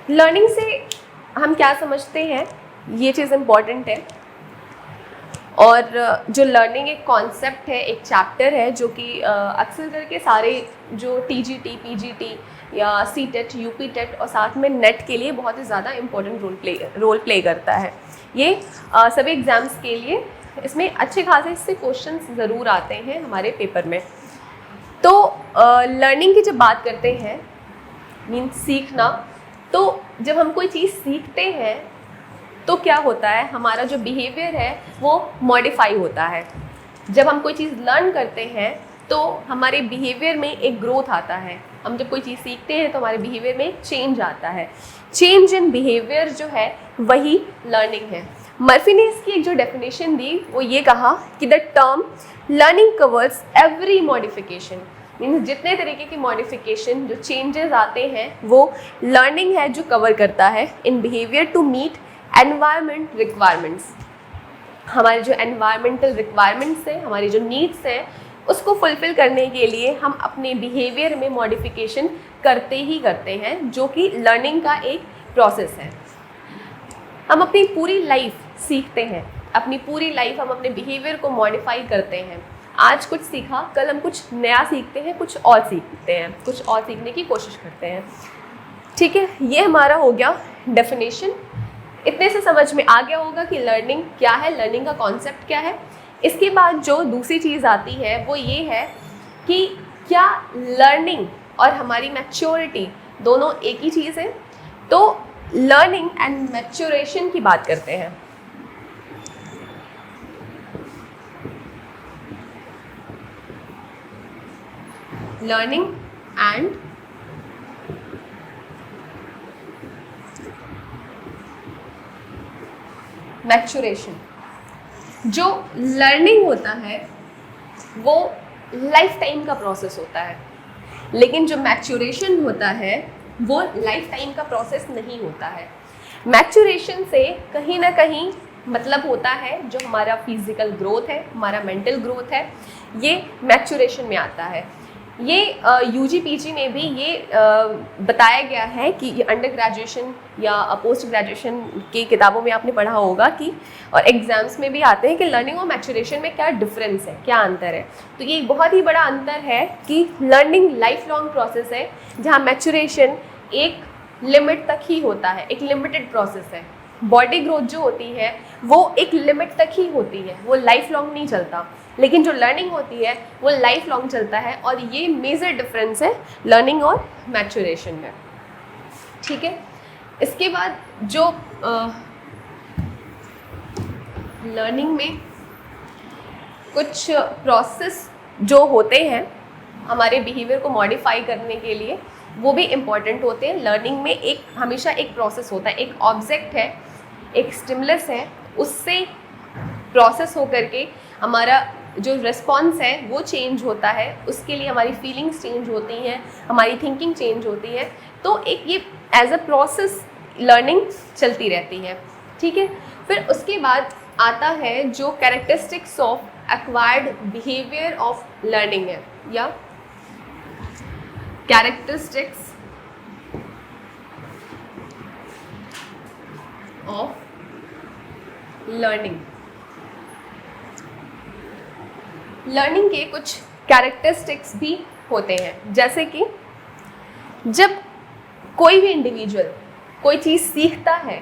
Learning से हम क्या समझते हैं, ये चीज़ इम्पॉर्टेंट है। और जो लर्निंग एक कॉन्सेप्ट है, एक चैप्टर है, जो कि अक्सर करके सारे जो टीजीटी, पीजीटी या सीटेट, यूपीटेट और साथ में नेट के लिए बहुत ही ज़्यादा इम्पोर्टेंट रोल प्ले करता है। ये सभी एग्ज़ाम्स के लिए इसमें अच्छे खासे इससे क्वेश्चंस ज़रूर आते हैं हमारे पेपर में। तो लर्निंग की जब बात करते हैं, मीन्स सीखना, तो जब हम कोई चीज़ सीखते हैं तो क्या होता है, हमारा जो बिहेवियर है वो मॉडिफाई होता है। जब हम कोई चीज़ लर्न करते हैं तो हमारे बिहेवियर में एक ग्रोथ आता है। हम जब कोई चीज़ सीखते हैं तो हमारे बिहेवियर में एक चेंज आता है। चेंज इन बिहेवियर जो है वही लर्निंग है। मर्फी ने इसकी एक जो डेफिनेशन दी वो ये कहा कि the term learning covers every modification, means जितने तरीके की मॉडिफिकेशन, जो चेंजेस आते हैं, वो लर्निंग है जो कवर करता है in behaviour to meet environment requirements. हमारे जो एनवायरमेंटल रिक्वायरमेंट्स हैं, हमारी जो नीड्स हैं, उसको फुलफ़िल करने के लिए हम अपने बिहेवियर में मॉडिफिकेशन करते ही करते हैं, जो कि लर्निंग का एक प्रोसेस है। हम अपनी पूरी लाइफ सीखते हैं, अपनी पूरी लाइफ हम अपने बिहेवियर को मॉडिफाई करते हैं। आज कुछ सीखा, कल हम कुछ नया सीखते हैं, कुछ और सीखते हैं, कुछ और सीखने की कोशिश करते हैं। ठीक है, ये हमारा हो गया डेफिनेशन। इतने से समझ में आ गया होगा कि लर्निंग क्या है, लर्निंग का कॉन्सेप्ट क्या है। इसके बाद जो दूसरी चीज़ आती है वो ये है कि क्या लर्निंग और हमारी मैच्योरिटी दोनों एक ही चीज़ है। तो लर्निंग एंड मैच्योरेशन की बात करते हैं। Learning and maturation. जो लर्निंग होता है वो लाइफ टाइम का प्रोसेस होता है, लेकिन जो मैच्योरेशन होता है वो लाइफ टाइम का प्रोसेस नहीं होता है। मैच्योरेशन से कहीं ना कहीं मतलब होता है जो हमारा फिजिकल ग्रोथ है, हमारा मेंटल ग्रोथ है, ये मैच्योरेशन में आता है। ये यूजी पीजी में भी ये बताया गया है कि ये अंडर ग्रेजुएशन या पोस्ट ग्रेजुएशन की किताबों में आपने पढ़ा होगा कि, और एग्जाम्स में भी आते हैं कि लर्निंग और मैच्योरेशन में क्या डिफरेंस है, क्या अंतर है। तो ये एक बहुत ही बड़ा अंतर है कि लर्निंग लाइफ लॉन्ग प्रोसेस है, जहाँ मैच्योरेशन एक लिमिट तक ही होता है, एक लिमिटेड प्रोसेस है। बॉडी ग्रोथ जो होती है वो एक लिमिट तक ही होती है, वो लाइफ लॉन्ग नहीं चलता। लेकिन जो लर्निंग होती है वो लाइफ लॉन्ग चलता है, और ये मेजर डिफरेंस है लर्निंग और मैच्योरेशन में। ठीक है, इसके बाद जो लर्निंग में कुछ प्रोसेस जो होते हैं हमारे बिहेवियर को मॉडिफाई करने के लिए, वो भी इम्पॉर्टेंट होते हैं। लर्निंग में एक हमेशा एक प्रोसेस होता है, एक ऑब्जेक्ट है, एक स्टिमुलस है, उससे प्रोसेस हो करके हमारा जो रिस्पॉन्स है वो चेंज होता है, उसके लिए हमारी फीलिंग्स चेंज होती हैं, हमारी थिंकिंग चेंज होती है। तो एक ये एज अ प्रोसेस लर्निंग चलती रहती है। ठीक है, फिर उसके बाद आता है जो characteristics of acquired behaviour of learning है, या कैरेक्टरिस्टिक्स ऑफ लर्निंग। लर्निंग के कुछ कैरेक्टरिस्टिक्स भी होते हैं, जैसे कि जब कोई भी इंडिविजुअल कोई चीज़ सीखता है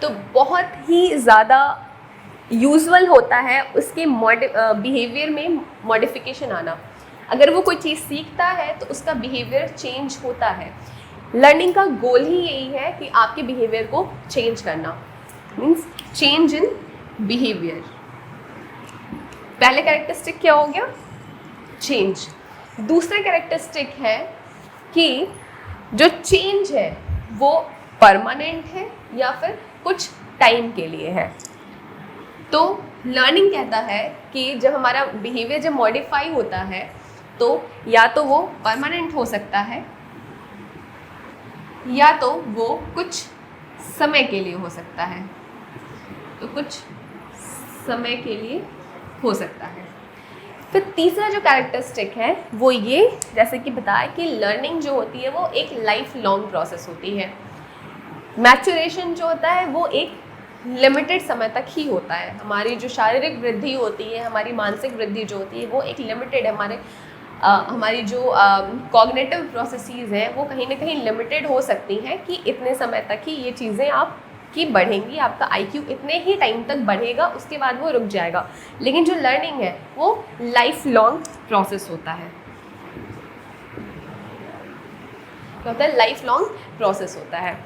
तो बहुत ही ज़्यादा यूजुअल होता है उसके बिहेवियर में मॉडिफिकेशन आना। अगर वो कोई चीज़ सीखता है तो उसका बिहेवियर चेंज होता है। लर्निंग का गोल ही यही है कि आपके बिहेवियर को चेंज करना, मीन्स चेंज इन बिहेवियर। पहले कैरेक्टरिस्टिक क्या हो गया? चेंज। दूसरा कैरेक्टरिस्टिक है कि जो चेंज है वो परमानेंट है या फिर कुछ टाइम के लिए है। तो लर्निंग कहता है कि जब हमारा बिहेवियर जब मॉडिफाई होता है तो या तो वो परमानेंट हो सकता है या तो वो कुछ समय के लिए हो सकता है। तो कुछ समय के लिए हो सकता है। फिर तीसरा जो कैरेक्टरिस्टिक है वो ये, जैसे कि बताया कि लर्निंग जो होती है वो एक लाइफ लॉन्ग प्रोसेस होती है। मैचुरेशन जो होता है वो एक लिमिटेड समय तक ही होता है। हमारी जो शारीरिक वृद्धि होती है, हमारी मानसिक वृद्धि जो होती है वो एक लिमिटेड है। हमारी जो कॉग्निटिव प्रोसेसेस हैं वो कहीं ना कहीं लिमिटेड हो सकती हैं कि इतने समय तक ही ये चीज़ें आपकी बढ़ेंगी, आपका आईक्यू इतने ही टाइम तक बढ़ेगा, उसके बाद वो रुक जाएगा। लेकिन जो लर्निंग है वो लाइफ लॉन्ग प्रोसेस होता है। क्या होता है? लाइफ लॉन्ग प्रोसेस होता है।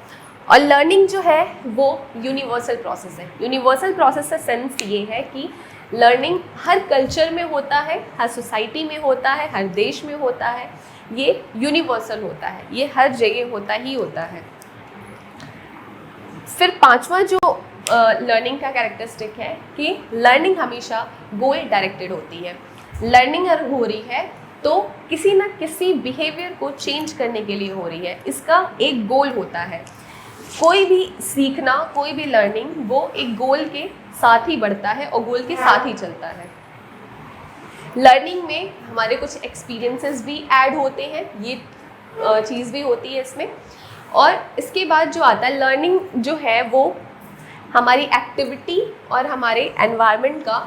और लर्निंग जो है वो यूनिवर्सल प्रोसेस है। यूनिवर्सल प्रोसेस का सेंस ये है कि लर्निंग हर कल्चर में होता है, हर सोसाइटी में होता है, हर देश में होता है, ये यूनिवर्सल होता है, ये हर जगह होता ही होता है। फिर पांचवा जो लर्निंग का कैरेक्टरिस्टिक है कि लर्निंग हमेशा गोल डायरेक्टेड होती है। लर्निंग अगर हो रही है तो किसी न किसी बिहेवियर को चेंज करने के लिए हो रही है, इसका एक गोल होता है। कोई भी सीखना, कोई भी लर्निंग वो एक गोल के साथ ही बढ़ता है और गोल के साथ ही चलता है। लर्निंग में हमारे कुछ एक्सपीरियंसेस भी ऐड होते हैं, ये चीज़ भी होती है इसमें। और इसके बाद जो आता है लर्निंग जो है वो हमारी एक्टिविटी और हमारे एनवायरनमेंट का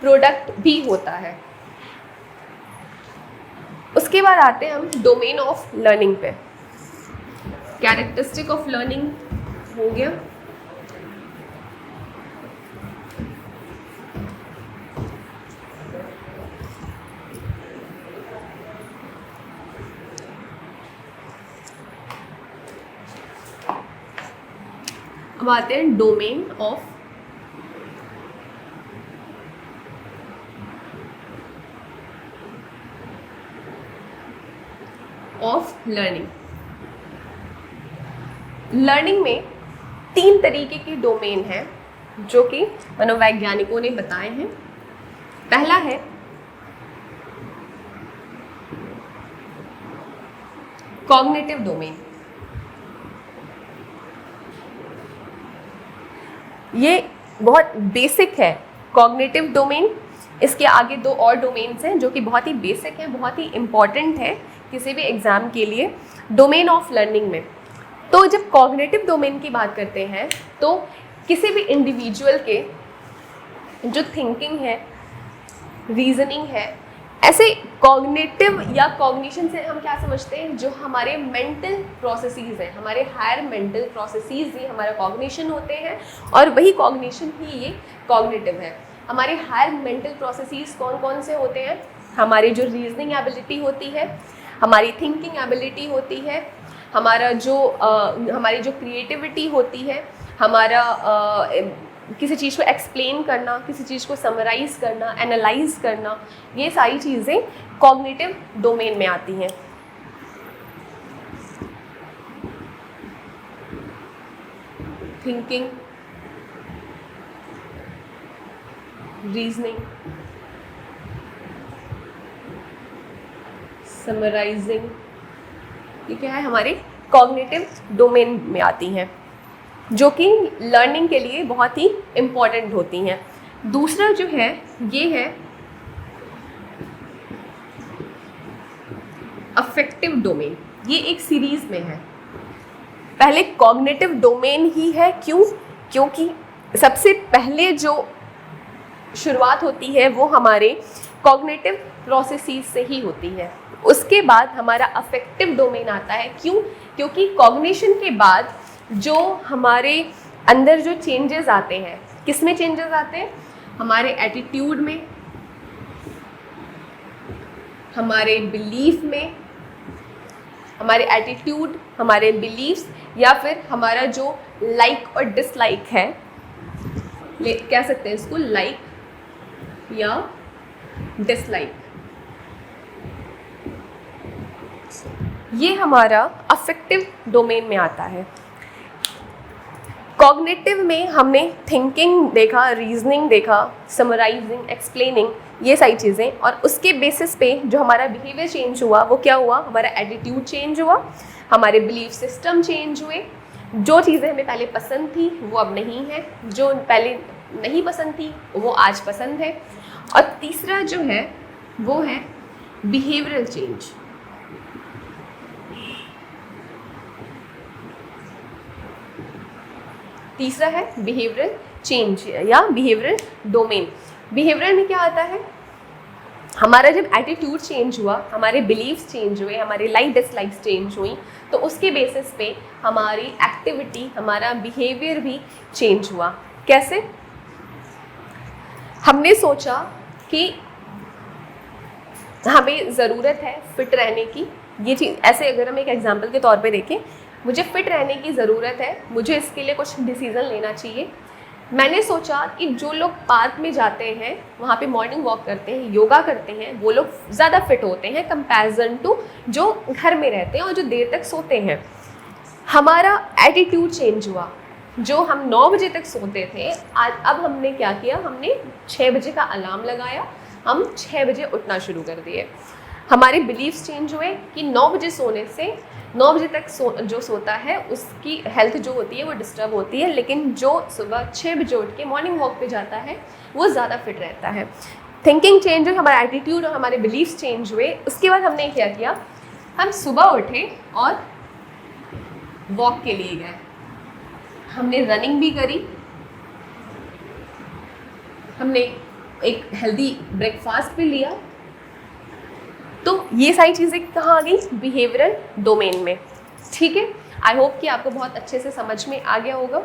प्रोडक्ट भी होता है। उसके बाद आते हैं हम डोमेन ऑफ लर्निंग पे। कैरेक्टरिस्टिक ऑफ लर्निंग हो गया। अब आते हैं डोमेन ऑफ लर्निंग। लर्निंग में 3 तरीके के डोमेन हैं जो कि मनोवैज्ञानिकों ने बताए हैं। पहला है कॉग्निटिव डोमेन। ये बहुत बेसिक है कॉग्निटिव डोमेन। इसके आगे 2 और डोमेन्स हैं जो कि बहुत ही बेसिक हैं, बहुत ही इम्पॉर्टेंट है किसी भी एग्ज़ाम के लिए डोमेन ऑफ लर्निंग में। तो जब कॉग्निटिव डोमेन की बात करते हैं तो किसी भी इंडिविजुअल के जो थिंकिंग है, रीजनिंग है, ऐसे कॉग्निटिव या कॉग्निशन से हम क्या समझते हैं, जो हमारे मेंटल प्रोसेसेस हैं, हमारे हायर मेंटल प्रोसेसेस ही हमारा कॉग्निशन होते हैं और वही कॉग्निशन ही ये कॉग्निटिव है। हमारे हायर मेंटल प्रोसेसेस कौन कौन से होते हैं? हमारी जो रीजनिंग एबिलिटी होती है, हमारी थिंकिंग एबिलिटी होती है, हमारी जो क्रिएटिविटी होती है, हमारा किसी चीज़ को एक्सप्लेन करना, किसी चीज़ को समराइज करना, एनालाइज करना, ये सारी चीज़ें कॉग्निटिव डोमेन में आती हैं। थिंकिंग, रीजनिंग, समराइजिंग, ये क्या है? हमारे कॉग्निटिव डोमेन में आती हैं जो कि लर्निंग के लिए बहुत ही इम्पॉर्टेंट होती हैं। दूसरा जो है ये है अफेक्टिव डोमेन। ये एक सीरीज में है। पहले कॉग्निटिव डोमेन ही है, क्यों? क्योंकि सबसे पहले जो शुरुआत होती है वो हमारे कॉग्निटिव प्रोसेसेस से ही होती है। उसके बाद हमारा अफेक्टिव डोमेन आता है। क्यों? क्योंकि कॉग्निशन के बाद जो हमारे अंदर जो चेंजेस आते हैं, किस में चेंजेस आते हैं? हमारे एटीट्यूड में, हमारे बिलीफ में, हमारे एटीट्यूड, हमारे बिलीफ्स, या फिर हमारा जो लाइक और डिसलाइक है, कह सकते हैं इसको लाइक या डिसलाइक, ये हमारा अफेक्टिव डोमेन में आता है। कॉग्निटिव में हमने थिंकिंग देखा, रीजनिंग देखा, समराइजिंग, एक्सप्लेनिंग, ये सारी चीज़ें, और उसके बेसिस पे जो हमारा बिहेवियर चेंज हुआ वो क्या हुआ? हमारा एटीट्यूड चेंज हुआ, हमारे बिलीफ सिस्टम चेंज हुए। जो चीज़ें हमें पहले पसंद थी वो अब नहीं है, जो पहले नहीं पसंद थी वो आज पसंद है। और तीसरा जो है वो है बिहेवियरल चेंज। तीसरा है बिहेवियरल चेंज या बिहेवियरल डोमेन। बिहेवियर में क्या आता है, हमारा जब एटीट्यूड चेंज हुआ, हमारे बिलीव्स चेंज हुए, हमारे लाइक डिसलाइक्स चेंज हुई, तो उसके बेसिस पे हमारी एक्टिविटी, हमारा बिहेवियर भी चेंज हुआ। कैसे? हमने सोचा कि हमें ज़रूरत है फिट रहने की, ये चीज़ ऐसे अगर हम एक एग्जांपल के तौर पे देखें, मुझे फिट रहने की ज़रूरत है, मुझे इसके लिए कुछ डिसीज़न लेना चाहिए। मैंने सोचा कि जो लोग पार्क में जाते हैं, वहाँ पे मॉर्निंग वॉक करते हैं, योगा करते हैं, वो लोग ज़्यादा फिट होते हैं कंपैरिजन टू जो घर में रहते हैं और जो देर तक सोते हैं। हमारा एटीट्यूड चेंज हुआ, जो हम 9 बजे तक सोते थे, आज अब हमने क्या किया, हमने 6 बजे का अलार्म लगाया, हम 6 बजे उठना शुरू कर दिए। हमारे बिलीव्स चेंज हुए कि 9 बजे सोने से 9 बजे तक जो सोता है उसकी हेल्थ जो होती है वो डिस्टर्ब होती है, लेकिन जो सुबह 6 बजे उठ के मॉर्निंग वॉक पे जाता है वो ज़्यादा फिट रहता है। थिंकिंग चेंज हुई, हमारा एटीट्यूड और हमारे बिलीव्स चेंज हुए। उसके बाद हमने क्या किया, हम सुबह उठे और वॉक के लिए गए, हमने रनिंग भी करी, हमने एक हेल्दी ब्रेकफास्ट भी लिया। तो ये सारी चीज़ें कहाँ आ गई, बिहेवियरल डोमेन में। ठीक है, आई होप कि आपको बहुत अच्छे से समझ में आ गया होगा।